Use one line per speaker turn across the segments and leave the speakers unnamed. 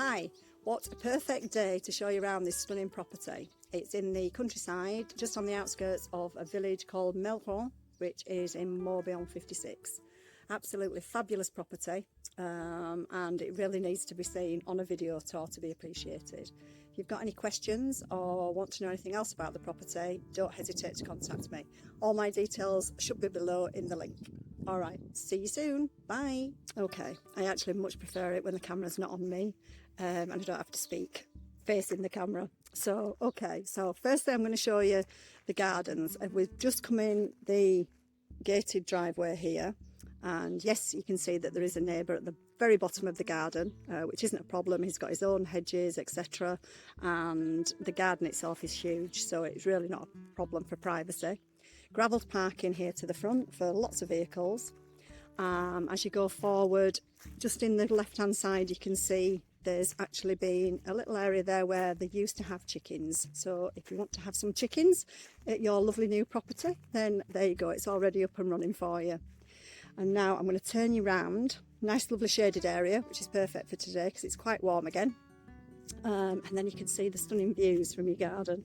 Hi, what a perfect day to show you around this stunning property. It's in the countryside, just on the outskirts of a village called Melrand, which is in Morbihan 56. Absolutely fabulous property, and it really needs to be seen on a video tour to be appreciated. If you've got any questions or want to know anything else about the property, don't hesitate to contact me. All my details should be below in the link. Alright, see you soon, bye. Okay, I actually much prefer it when the camera's not on me and I don't have to speak facing the camera. So, okay, so firstly I'm going to show you the gardens. We've just come in the gated driveway here, and yes, you can see that there is a neighbour at the very bottom of the garden, which isn't a problem. He's got his own hedges, etc., and the garden itself is huge, so it's really not a problem for privacy. Gravelled parking here to the front for lots of vehicles. As you go forward, just in the left hand side you can see there's actually been a little area there where they used to have chickens. So if you want to have some chickens at your lovely new property, then there you go, it's already up and running for you. And now I'm going to turn you round. Nice lovely shaded area, which is perfect for today because it's quite warm again. And then you can see the stunning views from your garden.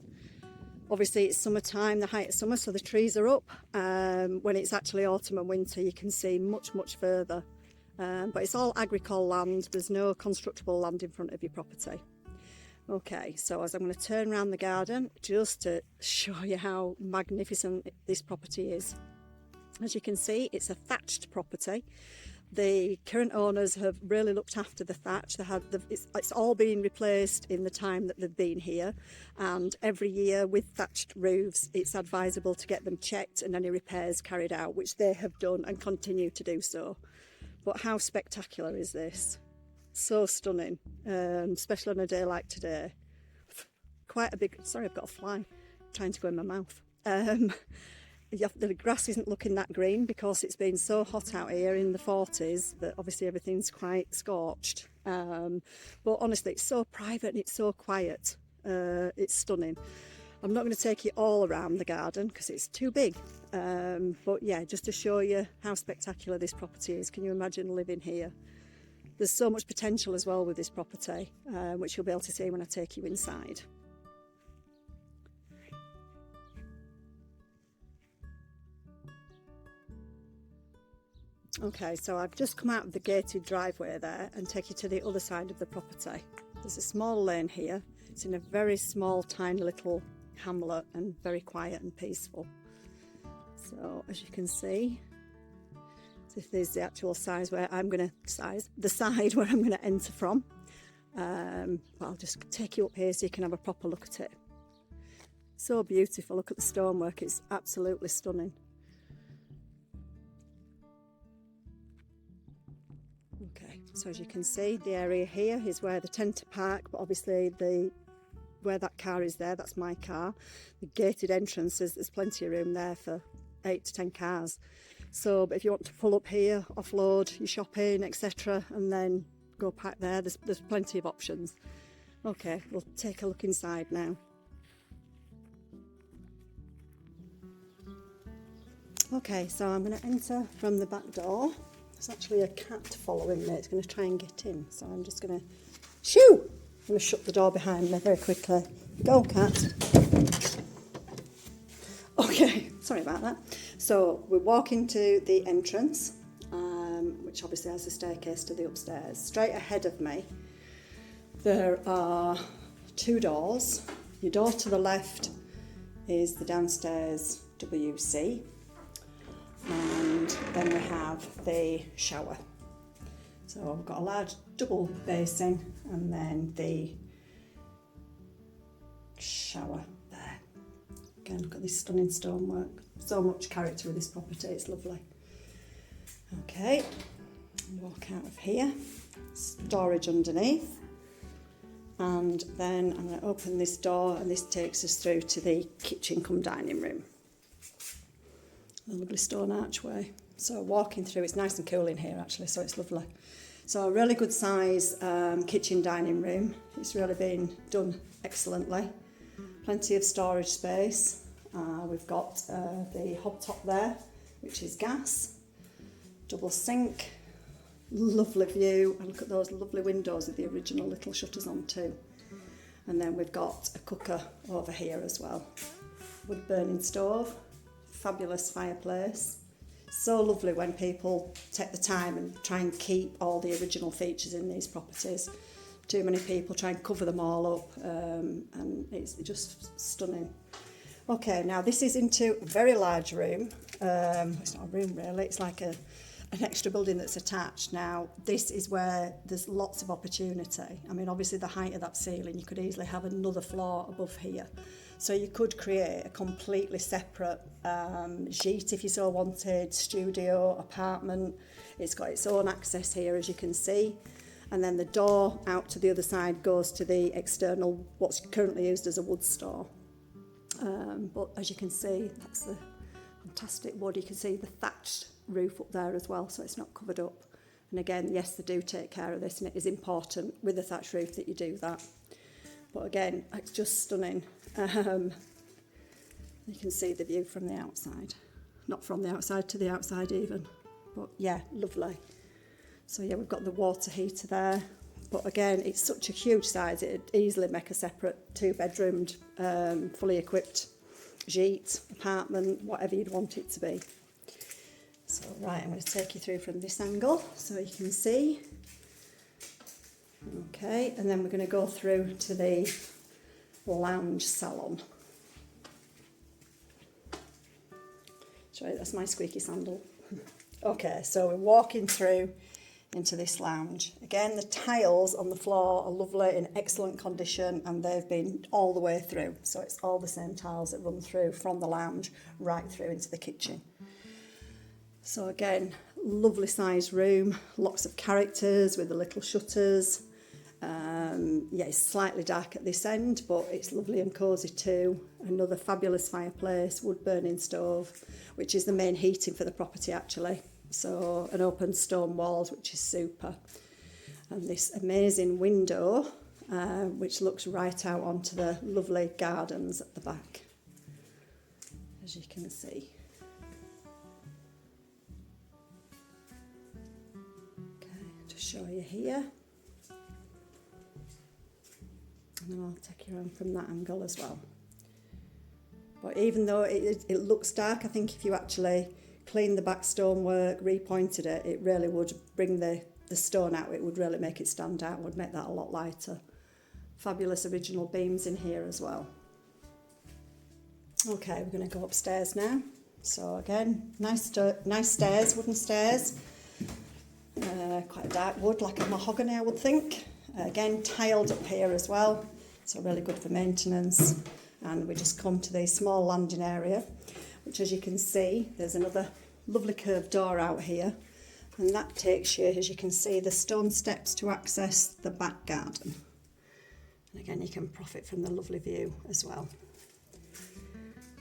Obviously it's summertime, the height of summer, so the trees are up. When it's actually autumn and winter you can see much further. But it's all agricole land, there's no constructible land in front of your property. Okay, so as I'm going to turn around the garden just to show you how magnificent this property is. As you can see, it's a thatched property. The current owners have really looked after the thatch. It's all been replaced in the time that they've been here, and every year with thatched roofs it's advisable to get them checked and any repairs carried out, which they have done and continue to do so. But how spectacular is this? So stunning, especially on a day like today. Quite a big, sorry I've got a fly trying to go in my mouth. The grass isn't looking that green because it's been so hot out here in the 40s that obviously everything's quite scorched. But honestly, it's so private and it's so quiet. It's stunning. I'm not going to take you all around the garden because it's too big. But yeah, just to show you how spectacular this property is. Can you imagine living here? There's so much potential as well with this property, which you'll be able to see when I take you inside. Okay, so I've just come out of the gated driveway there and take you to the other side of the property. There's a small lane here. It's in a very small, tiny little hamlet and very quiet and peaceful. So as you can see, this is the actual size where I'm going to the side where I'm going to enter from. But I'll just take you up here so you can have a proper look at it. So beautiful. Look at the stonework. It's absolutely stunning. Okay, so as you can see, the area here is where they tend to park, but obviously where that car is there, that's my car. The gated entrances, there's plenty of room there for 8 to 10 cars. So, but if you want to pull up here, offload your shopping, etc., and then go park there, there's plenty of options. Okay, we'll take a look inside now. Okay, so I'm going to enter from the back door. There's actually a cat following me. It's going to try and get in, so I'm just going to shoo! I'm going to shut the door behind me very quickly. Go, cat. Okay, sorry about that. So we're walking to the entrance, which obviously has a staircase to the upstairs. Straight ahead of me, there are 2 doors. Your door to the left is the downstairs WC. And then we have the shower. So we've got a large double basin and then the shower there. Again, look at this stunning stonework. So much character with this property, it's lovely. Okay, walk out of here. Storage underneath. And then I'm going to open this door and this takes us through to the kitchen cum dining room. A lovely stone archway. So walking through, it's nice and cool in here actually, so it's lovely. So a really good size kitchen dining room. It's really been done excellently. Plenty of storage space. We've got the hob top there, which is gas. Double sink. lovely view, and look at those lovely windows with the original little shutters on too. And then we've got a cooker over here as well. Wood burning stove, fabulous fireplace. So lovely when people take the time and try and keep all the original features in these properties. Too many people try and cover them all up, and it's just stunning. Okay, now this is into a very large room. It's not a room really, it's like an extra building that's attached. Now this is where there's lots of opportunity. I mean, obviously the height of that ceiling, you could easily have another floor above here. So you could create a completely separate gîte if you so wanted, studio, apartment. It's got its own access here, as you can see. And then the door out to the other side goes to the external, what's currently used as a wood store. But as you can see, that's the fantastic wood. You can see the thatched roof up there as well, so it's not covered up. And again, yes, they do take care of this, and it is important with a thatched roof that you do that. But again, it's just stunning. You can see the view from the outside. Not from the outside to the outside even. But yeah, lovely. So yeah, we've got the water heater there. But again, it's such a huge size, it'd easily make a separate 2-bedroomed, fully equipped gîte, apartment, whatever you'd want it to be. So right, I'm going to take you through from this angle so you can see. Okay, and then we're going to go through to the lounge salon. Sorry, that's my squeaky sandal. Okay, so we're walking through into this lounge. Again, the tiles on the floor are lovely, in excellent condition, and they've been all the way through. So it's all the same tiles that run through from the lounge right through into the kitchen. So again, lovely sized room, lots of characters with the little shutters. Yeah, it's slightly dark at this end, but it's lovely and cosy too. Another fabulous fireplace, wood burning stove, which is the main heating for the property actually. So an open stone walls, which is super. And this amazing window, which looks right out onto the lovely gardens at the back, as you can see. Okay, to show you here. And then I'll take you around from that angle as well. But even though it looks dark, I think if you actually cleaned the back stonework, repointed it, it really would bring the stone out. It would really make it stand out, would make that a lot lighter. Fabulous original beams in here as well. Okay, we're going to go upstairs now. So again, nice stairs, wooden stairs. Quite a dark wood, like a mahogany I would think. Again, tiled up here as well, so really good for maintenance. And we just come to the small landing area, which, as you can see, there's another lovely curved door out here, and that takes you, as you can see, the stone steps to access the back garden. And again, you can profit from the lovely view as well.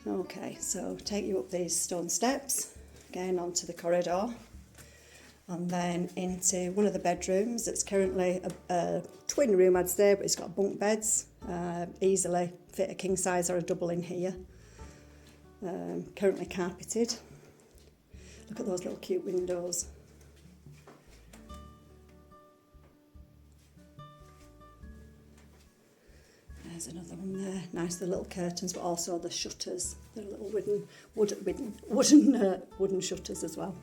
Okay, so take you up these stone steps, again onto the corridor, and then into one of the bedrooms. It's currently a twin room, I'd say, but it's got bunk beds, easily fit a king size or a double in here. Currently carpeted. Look at those little cute windows. There's another one there. Nice, the little curtains, but also the shutters. The little wooden shutters as well.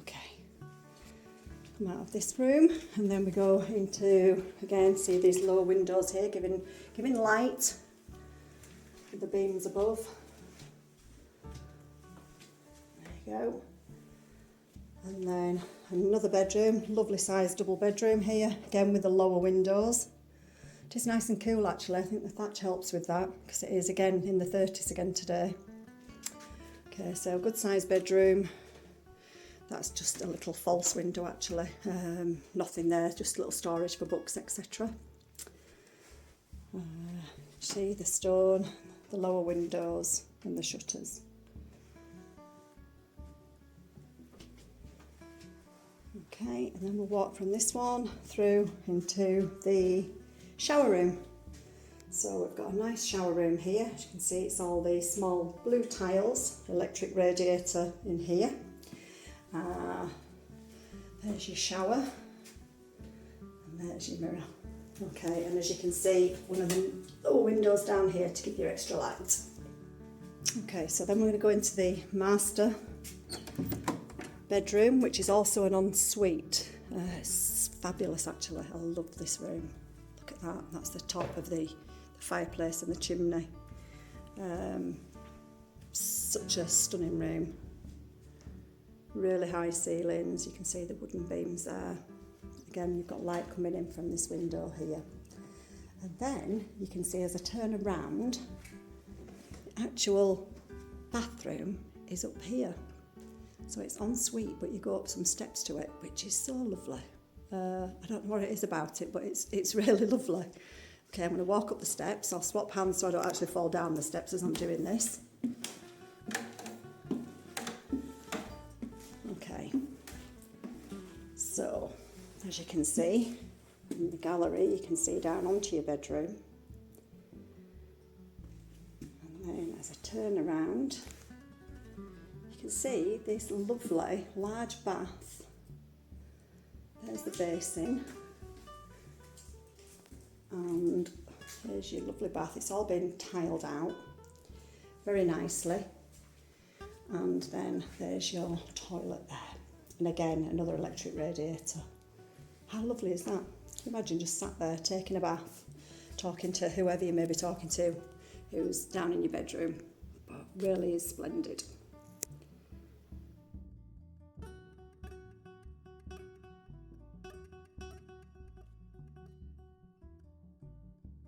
Okay. Come out of this room, and then we go into, again, see these lower windows here, giving light with the beams above. There you go. And then another bedroom, lovely sized double bedroom here, again with the lower windows. It is nice and cool actually. I think the thatch helps with that, because it is again in the 30s again today. Okay, so good sized bedroom. That's just a little false window actually, nothing there, just a little storage for books, etc. See the stone, the lower windows and the shutters. Okay, and then we'll walk from this one through into the shower room. So we've got a nice shower room here. As you can see, it's all these small blue tiles, electric radiator in here. There's your shower, and there's your mirror. Okay, and as you can see, one of the little windows down here to give you extra light. Okay, so then we're going to go into the master bedroom, which is also an ensuite. It's fabulous actually, I love this room. Look at that, that's the top of the fireplace and the chimney. Such a stunning room. Really high ceilings, you can see the wooden beams there. Again, you've got light coming in from this window here. And then you can see as I turn around, the actual bathroom is up here. So it's ensuite, but you go up some steps to it, which is so lovely. I don't know what it is about it, but it's really lovely. Okay, I'm going to walk up the steps. I'll swap hands so I don't actually fall down the steps as I'm doing this. Okay. So, as you can see, in the gallery, you can see down onto your bedroom. And then as I turn around, you can see this lovely large bath. There's the basin. And there's your lovely bath. It's all been tiled out very nicely. And then there's your toilet there. And again, another electric radiator. How lovely is that? Can you imagine just sat there taking a bath, talking to whoever you may be talking to, who's down in your bedroom. But really is splendid.